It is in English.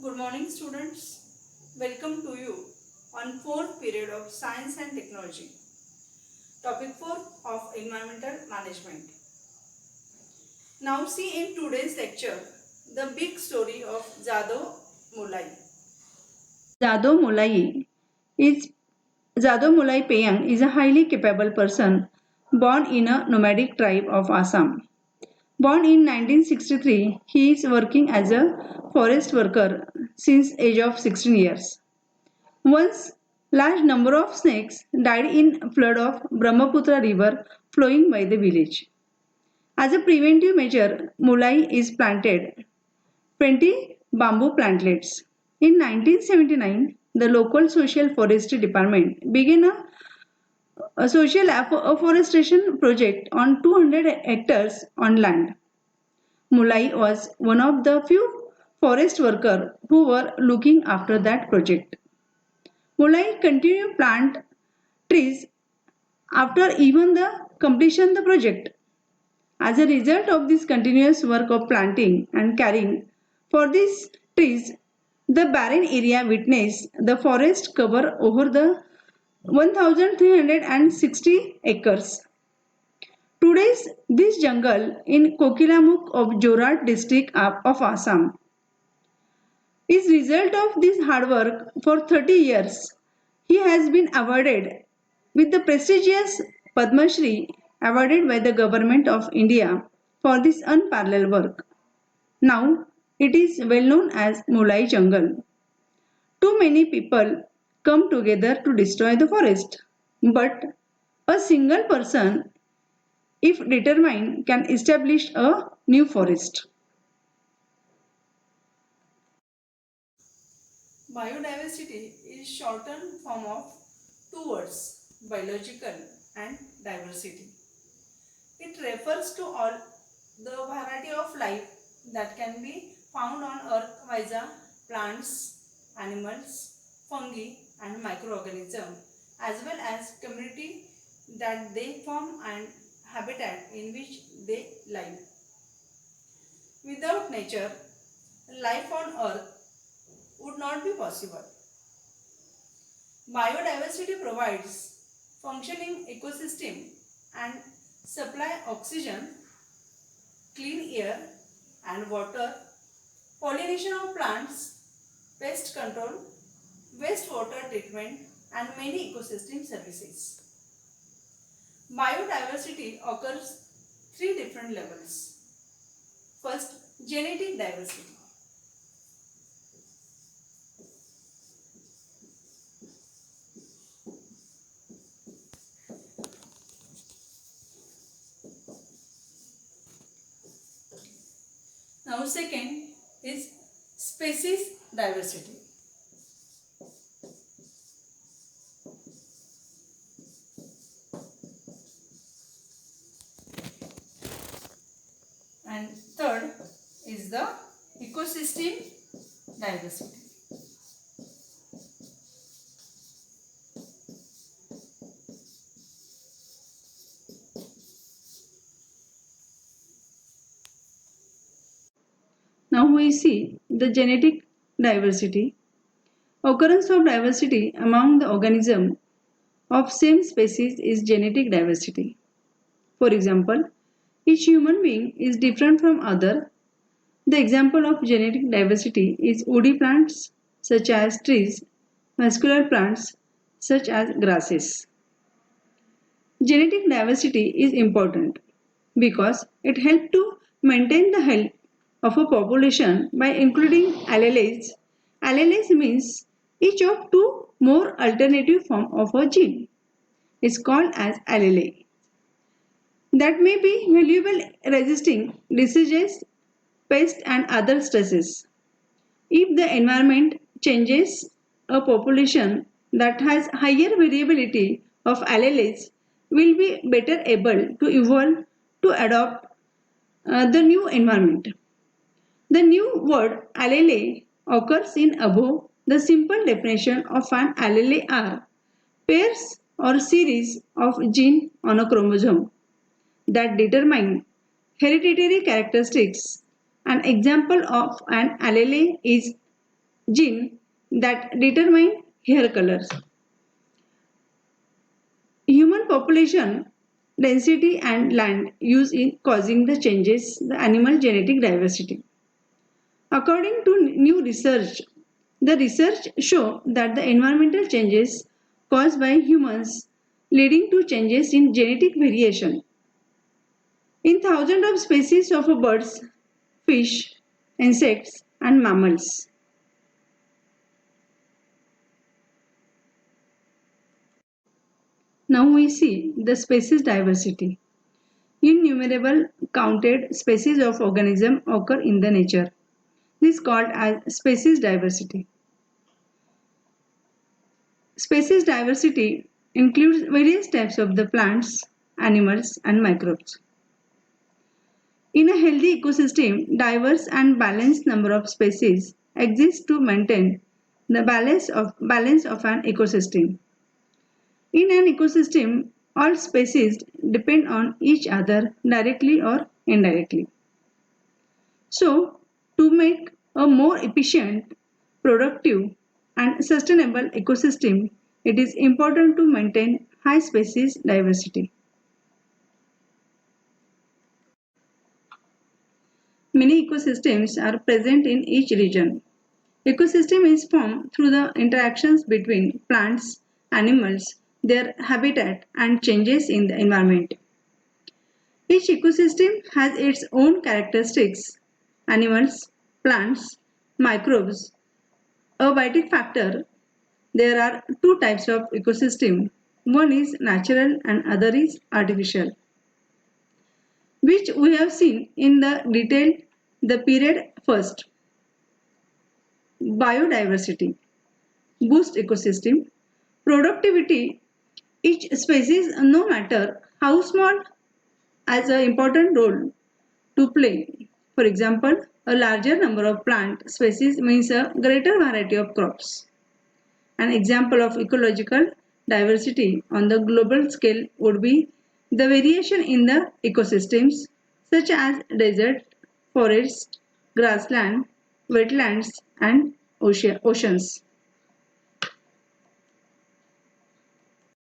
Good morning students. Welcome to you on fourth period of Science and Technology. Topic 4 of Environmental Management. Now see in today's lecture the big story of Jadhav Mulai. Jadhav Mulai is Jadhav Mulai Peyang is a highly capable person born in a nomadic tribe of Assam. Born in 1963, he is working as a forest worker since age of 16 years. Once, large number of snakes died in flood of Brahmaputra river flowing by the village. As a preventive measure, Mulai is planted 20 bamboo plantlets. In 1979, the local social forestry department began a social afforestation project on 200 hectares on land. Mulai was one of the few forest workers who were looking after that project. Mulai continued plant trees after even the completion the project. As a result of this continuous work of planting and caring for these trees, the barren area witnessed the forest cover over the 1360 acres. Today's this jungle in Kokilamuk of Jorhat district of Assam is result of this hard work for 30 years. He has been awarded with the prestigious Padma Shri awarded by the government of India for this unparalleled work. Now it is well known as Mulai Jungle. Too many people come together to destroy the forest, but a single person, if determined, can establish a new forest. Biodiversity is shortened form of two words, biological and diversity. It refers to all the variety of life that can be found on earth via plants, animals, fungi and microorganisms as well as community that they form and habitat in which they live. Without nature, life on earth would not be possible. Biodiversity provides functioning ecosystem and supply oxygen, clean air and water, pollination of plants, pest control, wastewater treatment and many ecosystem services. Biodiversity occurs three different levels. First, genetic diversity. Now second is species diversity. And third is the ecosystem diversity. Now we see the genetic diversity. Occurrence of diversity among the organism of same species is genetic diversity. For example, each human being is different from other. The example of genetic diversity is woody plants such as trees, muscular plants such as grasses. Genetic diversity is important because it helps to maintain the health of a population by including alleles. Alleles means each of two more alternative form of a gene is called as allele that may be valuable resisting diseases, pests and other stresses. If the environment changes, a population that has higher variability of alleles will be better able to evolve to adopt the new environment. The new word allele occurs in above. The simple definition of an allele are pairs or series of genes on a chromosome that determine hereditary characteristics. An example of an allele is gene that determine hair colors. Human population density and land use in causing the changes the animal genetic diversity. According to new research, the research show that the environmental changes caused by humans leading to changes in genetic variation in thousands of species of birds, fish, insects and mammals. Now we see the species diversity. Innumerable counted species of organism occur in the nature. This is called as species diversity. Species diversity includes various types of the plants, animals and microbes. In a healthy ecosystem, diverse and balanced number of species exist to maintain the balance of an ecosystem. In an ecosystem, all species depend on each other directly or indirectly. So, to make a more efficient, productive, and sustainable ecosystem, it is important to maintain high species diversity. Many ecosystems are present in each region. Ecosystem is formed through the interactions between plants, animals, their habitat, and changes in the environment. Each ecosystem has its own characteristics. Animals, plants, microbes, a biotic factor. There are two types of ecosystem. One is natural and other is artificial, which we have seen in the detail the period first. Biodiversity boost ecosystem productivity. Each species, no matter how small, has an important role to play. For example, a larger number of plant species means a greater variety of crops. An example of ecological diversity on the global scale would be the variation in the ecosystems such as desert, forest, grassland, wetlands and oceans.